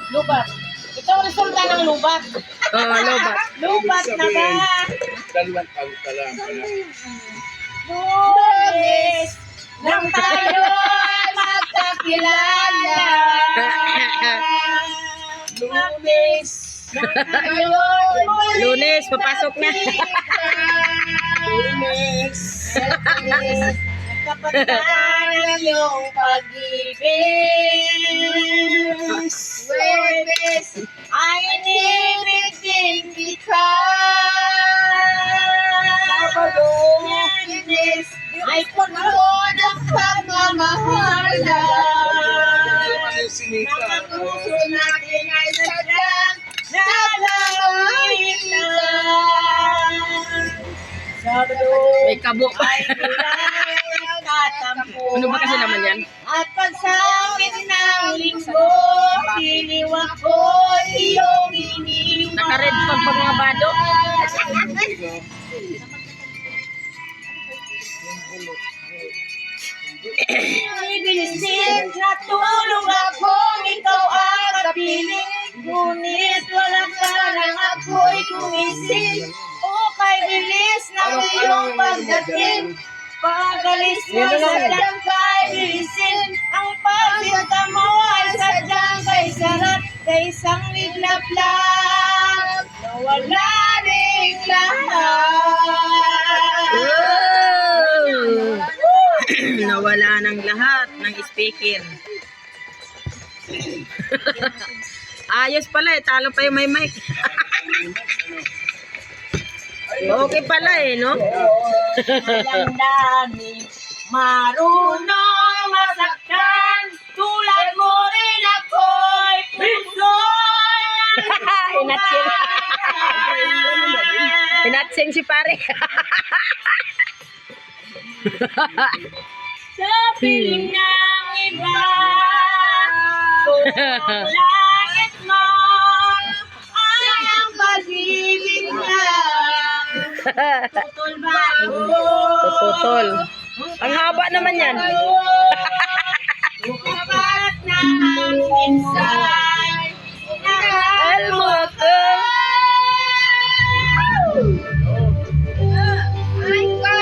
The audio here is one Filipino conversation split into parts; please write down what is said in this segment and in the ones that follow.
Lubat. Ito ang resulta ng lubat. Lobat. Lubat na ba? Dalawang taon ka lang pala. Lunes nang tayo ay magkakilala. Lunes nang tayo ay Lunes, papasok na. Lunes. Nagkapagtaan ang iyong pag-ibig. Lunes ay inibig din kita. Lunes ay pagod ang pagmamahalan. Mga puso natin ay sadyang nalalawitan. Sabado May kabo. ay nagtatampo. Ano ba kasi naman yan? At pagsapit ng linggo, siliwak ko iyong iniwan. Naka-red pag mga bado. Ibilisip na tulong akong ikaw ang kapiling. Ngunit wala ka nang ako'y gumising. O kay bilis ng iyong pagdating. Pagalis mo sadyang kay bilisin. Ang pagsinta mo ay sadyang kay sarap. Kay isang liglap lang na wala ring lahat. Nawala ng lahat ng speaker. Ayos pala eh. Talo pa yung may mic. Okay pala eh, no? Ang dami marunong masaktan. Tulad mo rin ako'y puso'y Inatsing. Inatsing si pare. sa piling ng iba. Kung ang langit mo ay ang pag-ibig niya. Tutol ba ito? Tututol. Ang haba naman yan. Kapat na ang minsan. Nakahal mo ko. Ay ka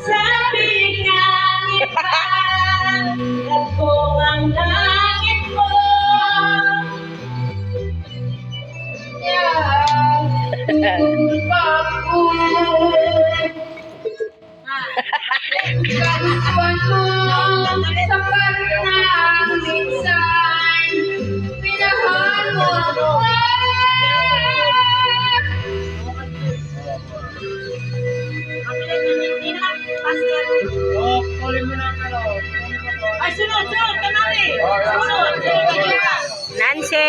sa piling ng iba. At kung ang langit mo ay, sunod, kanali. Sunod, Nancy!